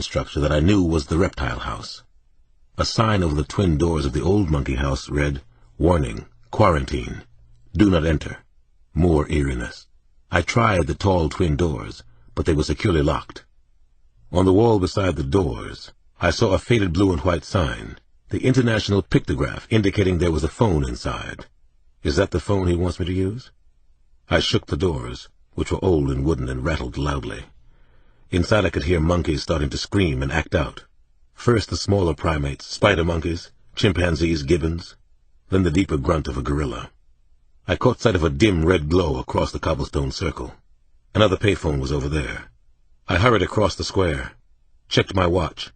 apartment structure that I knew was the reptile house. A sign over the twin doors of the old monkey house read, "Warning, quarantine, do not enter." More eeriness. I tried the tall twin doors, but they were securely locked. On the wall beside the doors, I saw a faded blue and white sign, the international pictograph indicating there was a phone inside. Is that the phone he wants me to use? I shook the doors, which were old and wooden and rattled loudly. Inside I could hear monkeys starting to scream and act out. First the smaller primates, spider monkeys, chimpanzees, gibbons, then the deeper grunt of a gorilla. I caught sight of a dim red glow across the cobblestone circle. Another payphone was over there. I hurried across the square, checked my watch.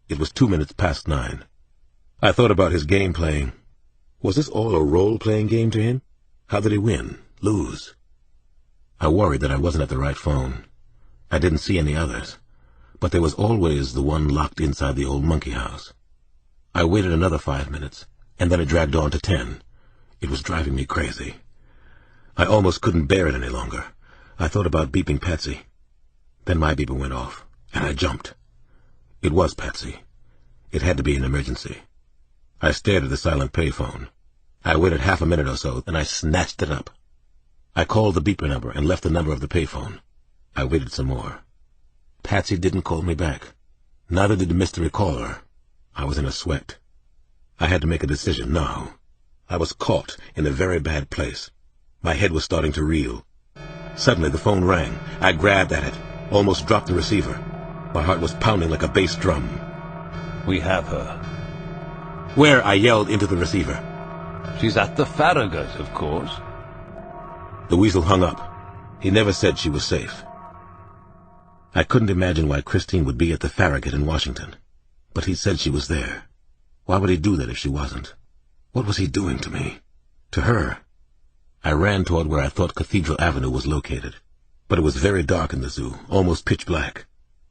It was 2 minutes past 9. I thought about his game playing. Was this all a role-playing game to him? How did he win? Lose? I worried that I wasn't at the right phone. I didn't see any others, but there was always the one locked inside the old monkey house. I waited another 5 minutes, and then it dragged on to 10. It was driving me crazy. I almost couldn't bear it any longer. I thought about beeping Patsy. Then my beeper went off, and I jumped. It was Patsy. It had to be an emergency. I stared at the silent payphone. I waited half a minute or so, then I snatched it up. I called the beeper number and left the number of the payphone. I waited some more. Patsy didn't call me back. Neither did the mystery caller. I was in a sweat. I had to make a decision now. I was caught in a very bad place. My head was starting to reel. Suddenly the phone rang. I grabbed at it, almost dropped the receiver. My heart was pounding like a bass drum. We have her. Where? I yelled into the receiver. She's at the Farragut, of course. The Weasel hung up. He never said she was safe. I couldn't imagine why Christine would be at the Farragut in Washington. But he said she was there. Why would he do that if she wasn't? What was he doing to me? To her? I ran toward where I thought Cathedral Avenue was located. But it was very dark in the zoo, almost pitch black.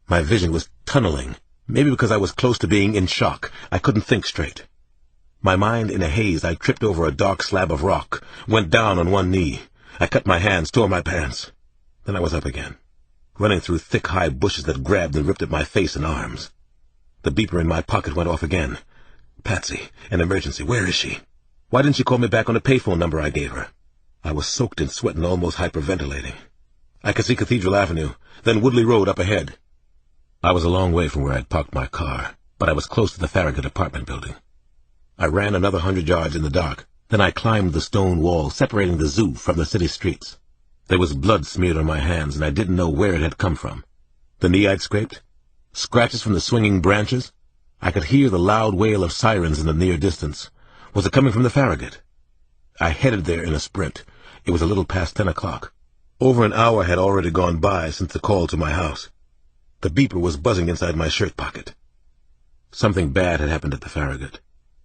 My vision was tunneling. Maybe because I was close to being in shock. I couldn't think straight. My mind in a haze, I tripped over a dark slab of rock, went down on one knee. I cut my hands, tore my pants. Then I was up again, running through thick, high bushes that grabbed and ripped at my face and arms. The beeper in my pocket went off again. Patsy, an emergency, where is she? Why didn't she call me back on the payphone number I gave her? I was soaked in sweat and almost hyperventilating. I could see Cathedral Avenue, then Woodley Road up ahead. I was a long way from where I'd parked my car, but I was close to the Farragut apartment building. I ran another 100 yards in the dark. Then I climbed the stone wall separating the zoo from the city streets. There was blood smeared on my hands, and I didn't know where it had come from. The knee I'd scraped? Scratches from the swinging branches? I could hear the loud wail of sirens in the near distance. Was it coming from the Farragut? I headed there in a sprint. It was a little past 10 o'clock. Over an hour had already gone by since the call to my house. The beeper was buzzing inside my shirt pocket. Something bad had happened at the Farragut.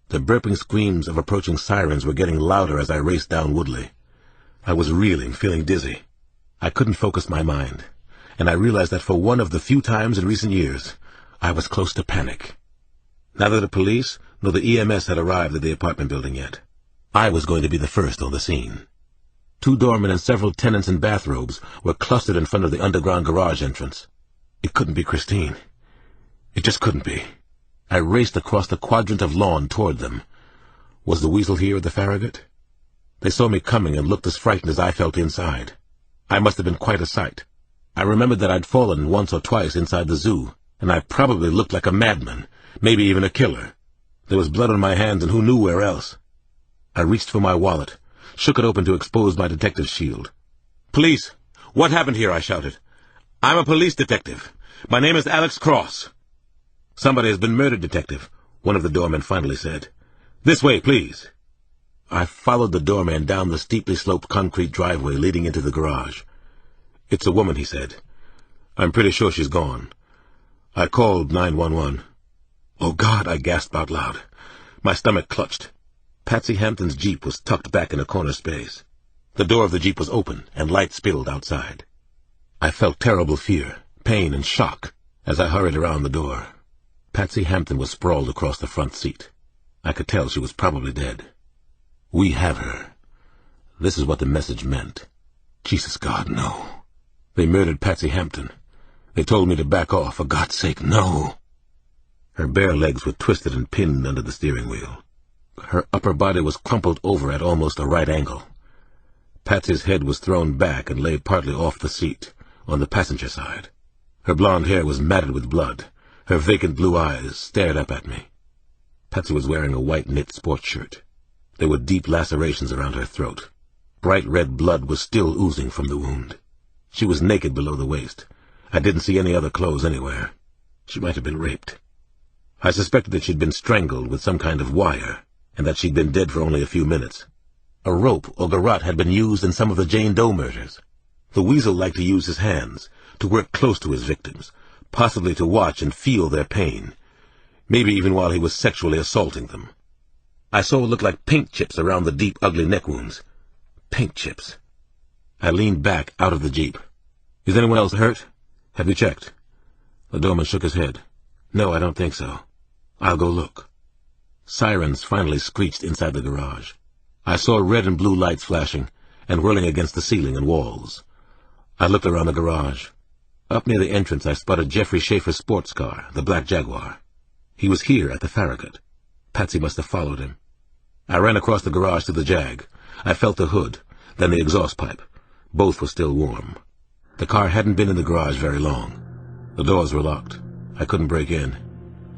The burping screams of approaching sirens were getting louder as I raced down Woodley. I was reeling, feeling dizzy. I couldn't focus my mind, and I realized that for one of the few times in recent years, I was close to panic. Neither the police nor the EMS had arrived at the apartment building yet. I was going to be the first on the scene. 2 doormen and several tenants in bathrobes were clustered in front of the underground garage entrance. It couldn't be Christine. It just couldn't be. I raced across the quadrant of lawn toward them. Was the Weasel here at the Farragut? They saw me coming and looked as frightened as I felt inside. I must have been quite a sight. I remembered that I'd fallen once or twice inside the zoo, and I probably looked like a madman, maybe even a killer. There was blood on my hands, and who knew where else? I reached for my wallet, shook it open to expose my detective's shield. "Police! What happened here?" I shouted. "I'm a police detective. My name is Alex Cross." "Somebody has been murdered, Detective," one of the doormen finally said. "This way, please." I followed the doorman down the steeply sloped concrete driveway leading into the garage. "It's a woman," he said. "I'm pretty sure she's gone. I called 911. "Oh, God," I gasped out loud. My stomach clutched. Patsy Hampton's Jeep was tucked back in a corner space. The door of the Jeep was open, and light spilled outside. I felt terrible fear, pain, and shock as I hurried around the door. Patsy Hampton was sprawled across the front seat. I could tell she was probably dead. We have her. This is what the message meant. Jesus, God, no. They murdered Patsy Hampton. They told me to back off. For God's sake, no. Her bare legs were twisted and pinned under the steering wheel. Her upper body was crumpled over at almost a right angle. Patsy's head was thrown back and lay partly off the seat, on the passenger side. Her blonde hair was matted with blood. Her vacant blue eyes stared up at me. Patsy was wearing a white knit sports shirt. There were deep lacerations around her throat. Bright red blood was still oozing from the wound. She was naked below the waist. I didn't see any other clothes anywhere. She might have been raped. I suspected that she'd been strangled with some kind of wire, and that she'd been dead for only a few minutes. A rope or garrote had been used in some of the Jane Doe murders. The Weasel liked to use his hands, to work close to his victims, possibly to watch and feel their pain, maybe even while he was sexually assaulting them. I saw what looked like paint chips around the deep, ugly neck wounds. Paint chips. I leaned back out of the Jeep. Is anyone else hurt? Have you checked? The doorman shook his head. No, I don't think so. I'll go look. Sirens finally screeched inside the garage. I saw red and blue lights flashing and whirling against the ceiling and walls. I looked around the garage. Up near the entrance I spotted Jeffrey Schaefer's sports car, the black Jaguar. He was here at the Farragut. Patsy must have followed him. I ran across the garage to the Jag. I felt the hood, then the exhaust pipe. Both were still warm. The car hadn't been in the garage very long. The doors were locked. I couldn't break in.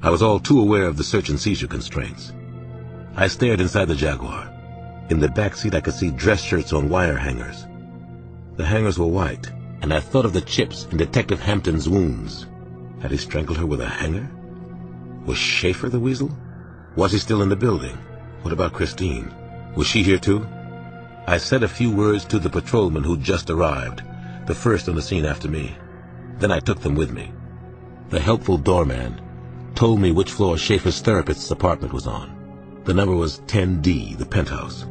I was all too aware of the search and seizure constraints. I stared inside the Jaguar. In the back seat I could see dress shirts on wire hangers. The hangers were white, and I thought of the chips in Detective Hampton's wounds. Had he strangled her with a hanger? Was Schaefer the Weasel? Was he still in the building? What about Christine? Was she here too? I said a few words to the patrolman who'd just arrived, the first on the scene after me. Then I took them with me. The helpful doorman told me which floor Schaefer's therapist's apartment was on. The number was 10D, the penthouse.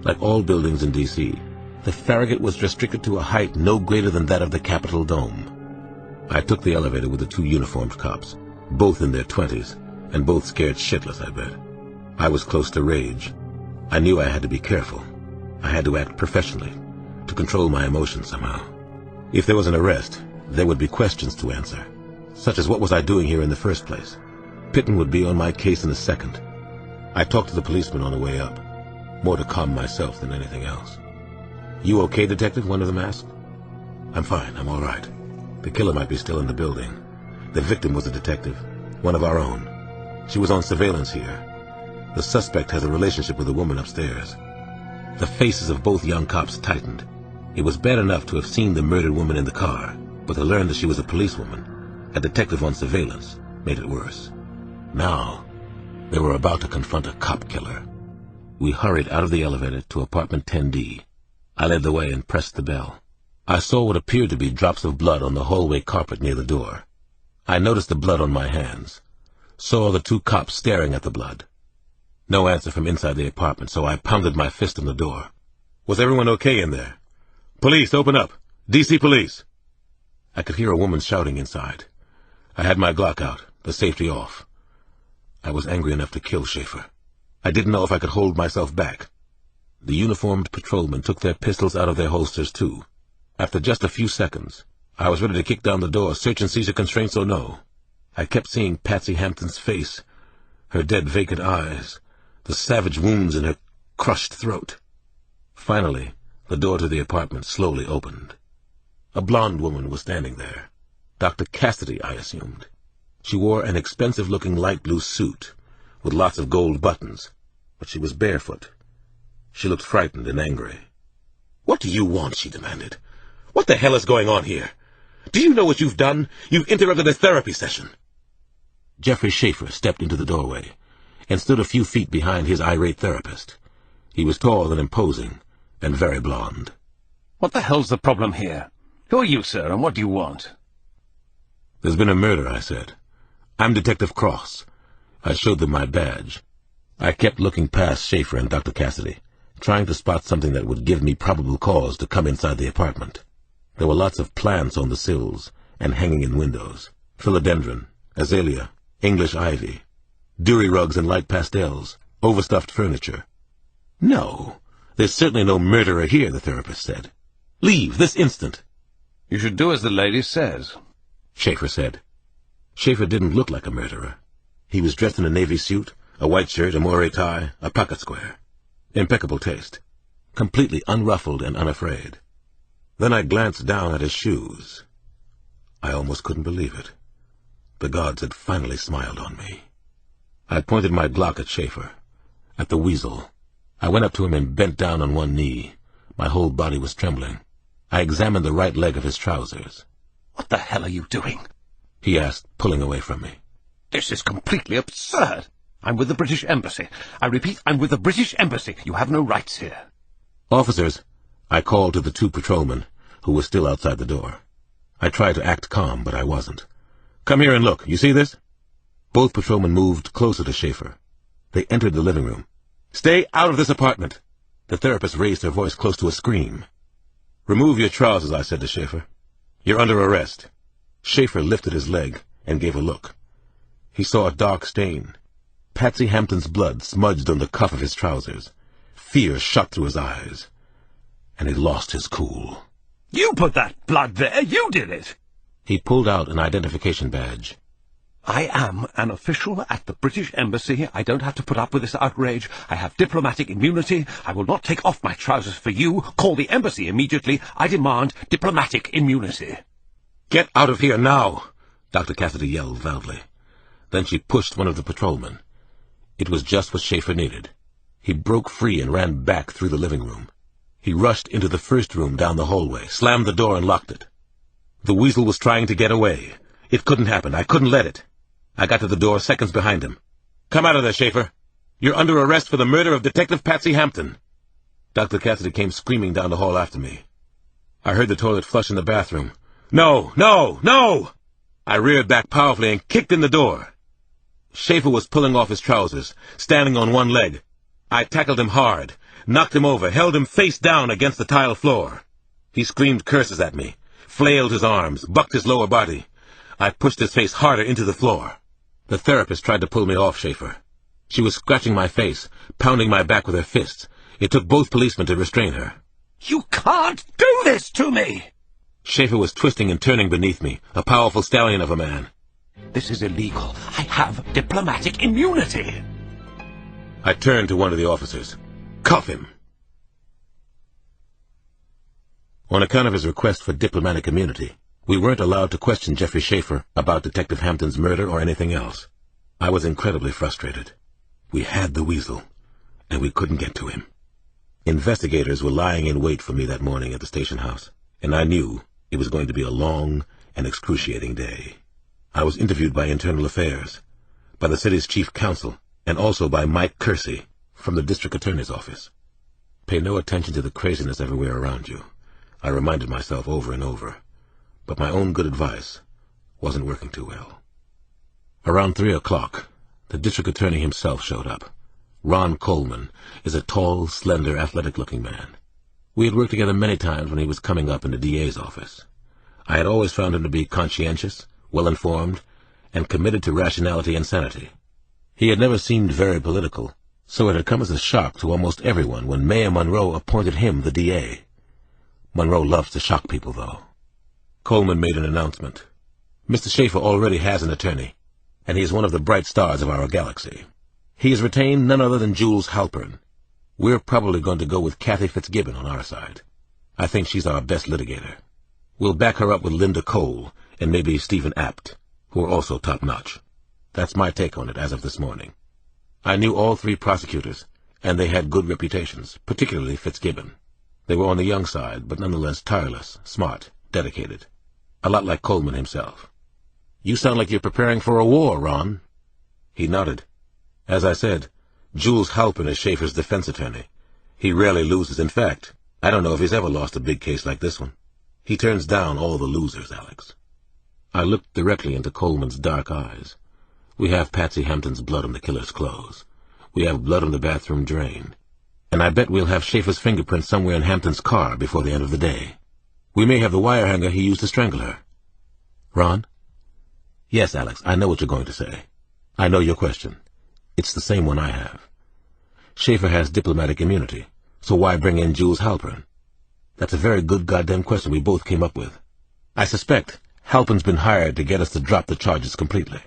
Like all buildings in D.C., the Farragut was restricted to a height no greater than that of the Capitol Dome. I took the elevator with the two uniformed cops, both in their 20s, and both scared shitless, I bet. I was close to rage. I knew I had to be careful. I had to act professionally, to control my emotions somehow. If there was an arrest, there would be questions to answer, such as what was I doing here in the first place? Pitton would be on my case in a second. I talked to the policeman on the way up, more to calm myself than anything else. You okay, Detective? One of them asked. I'm fine, I'm all right. The killer might be still in the building. The victim was a detective, one of our own. She was on surveillance here. The suspect has a relationship with a woman upstairs. The faces of both young cops tightened. It was bad enough to have seen the murdered woman in the car, but to learn that she was a policewoman, a detective on surveillance, made it worse. Now, they were about to confront a cop killer. We hurried out of the elevator to apartment 10D. I led the way and pressed the bell. I saw what appeared to be drops of blood on the hallway carpet near the door. I noticed the blood on my hands. Saw the two cops staring at the blood. No answer from inside the apartment, so I pounded my fist on the door. Was everyone okay in there? Police, open up! DC Police! I could hear a woman shouting inside. I had my Glock out, the safety off. I was angry enough to kill Schaefer. I didn't know if I could hold myself back. The uniformed patrolmen took their pistols out of their holsters, too. After just a few seconds, I was ready to kick down the door, search and seizure constraints or no. I kept seeing Patsy Hampton's face, her dead vacant eyes, the savage wounds in her crushed throat. Finally, the door to the apartment slowly opened. A blonde woman was standing there. Dr. Cassidy, I assumed. She wore an expensive-looking light blue suit, with lots of gold buttons, but she was barefoot. She looked frightened and angry. "What do you want?" she demanded. "What the hell is going on here? Do you know what you've done? You've interrupted a therapy session." Jeffrey Schaefer stepped into the doorway and stood a few feet behind his irate therapist. He was tall and imposing, and very blond. What the hell's the problem here? Who are you, sir, and what do you want? "There's been a murder," I said. "I'm Detective Cross." I showed them my badge. I kept looking past Schaefer and Dr. Cassidy, trying to spot something that would give me probable cause to come inside the apartment. There were lots of plants on the sills and hanging in windows. Philodendron, azalea, English ivy, Dury rugs and light pastels, overstuffed furniture. "No, there's certainly no murderer here," the therapist said. "Leave, this instant." You should do as the lady says. Schaefer said. Schaefer didn't look like a murderer. He was dressed in a navy suit, a white shirt, a moiré tie, a pocket square. Impeccable taste. Completely unruffled and unafraid. Then I glanced down at his shoes. I almost couldn't believe it. The gods had finally smiled on me. I pointed my Glock at Schaefer, at the Weasel. I went up to him and bent down on one knee. My whole body was trembling. I examined the right leg of his trousers. What the hell are you doing? He asked, pulling away from me. This is completely absurd. I'm with the British Embassy. I repeat, I'm with the British Embassy. You have no rights here. Officers, I called to the 2 patrolmen, who were still outside the door. I tried to act calm, but I wasn't. Come here and look. You see this? Both patrolmen moved closer to Schaefer. They entered the living room. Stay out of this apartment. The therapist raised her voice close to a scream. Remove your trousers, I said to Schaefer. You're under arrest. Schaefer lifted his leg and gave a look. He saw a dark stain. Patsy Hampton's blood smudged on the cuff of his trousers. Fear shot through his eyes, and he lost his cool. You put that blood there. You did it. He pulled out an identification badge. I am an official at the British Embassy. I don't have to put up with this outrage. I have diplomatic immunity. I will not take off my trousers for you. Call the embassy immediately. I demand diplomatic immunity. Get out of here now, Dr. Cassidy yelled loudly. Then she pushed one of the patrolmen. It was just what Schaefer needed. He broke free and ran back through the living room. He rushed into the first room down the hallway, slammed the door and locked it. The Weasel was trying to get away. It couldn't happen. I couldn't let it. I got to the door seconds behind him. Come out of there, Schaefer. You're under arrest for the murder of Detective Patsy Hampton. Dr. Cassidy came screaming down the hall after me. I heard the toilet flush in the bathroom. No, no, no! I reared back powerfully and kicked in the door. Schaefer was pulling off his trousers, standing on one leg. I tackled him hard, knocked him over, held him face down against the tile floor. He screamed curses at me, flailed his arms, bucked his lower body. I pushed his face harder into the floor. The therapist tried to pull me off Schaefer. She was scratching my face, pounding my back with her fists. It took both policemen to restrain her. You can't do this to me! Schaefer was twisting and turning beneath me, a powerful stallion of a man. This is illegal. I have diplomatic immunity. I turned to one of the officers. Cuff him! On account of his request for diplomatic immunity, we weren't allowed to question Jeffrey Schaefer about Detective Hampton's murder or anything else. I was incredibly frustrated. We had the Weasel, and we couldn't get to him. Investigators were lying in wait for me that morning at the station house, and I knew it was going to be a long and excruciating day. I was interviewed by Internal Affairs, by the city's chief counsel, and also by Mike Kersey from the district attorney's office. Pay no attention to the craziness everywhere around you, I reminded myself over and over. But my own good advice wasn't working too well. Around 3 o'clock, the district attorney himself showed up. Ron Coleman is a tall, slender, athletic-looking man. We had worked together many times when he was coming up in the DA's office. I had always found him to be conscientious, well-informed, and committed to rationality and sanity. He had never seemed very political, so it had come as a shock to almost everyone when Mayor Monroe appointed him the DA. Monroe loves to shock people, though. Coleman made an announcement. Mr. Schaefer already has an attorney, and he is one of the bright stars of our galaxy. He has retained none other than Jules Halpern. We're probably going to go with Kathy Fitzgibbon on our side. I think she's our best litigator. We'll back her up with Linda Cole and maybe Stephen Apt, who are also top-notch. That's my take on it as of this morning. I knew all 3 prosecutors, and they had good reputations, particularly Fitzgibbon. They were on the young side, but nonetheless tireless, smart, dedicated. A lot like Coleman himself. You sound like you're preparing for a war, Ron. He nodded. As I said, Jules Halpern is Schaefer's defense attorney. He rarely loses. In fact, I don't know if he's ever lost a big case like this one. He turns down all the losers, Alex. I looked directly into Coleman's dark eyes. We have Patsy Hampton's blood on the killer's clothes. We have blood on the bathroom drain. And I bet we'll have Schaefer's fingerprints somewhere in Hampton's car before the end of the day. We may have the wire hanger he used to strangle her. Ron? Yes, Alex, I know what you're going to say. I know your question. It's the same one I have. Schaefer has diplomatic immunity, so why bring in Jules Halpern? That's a very good goddamn question we both came up with. I suspect, Halpin's been hired to get us to drop the charges completely.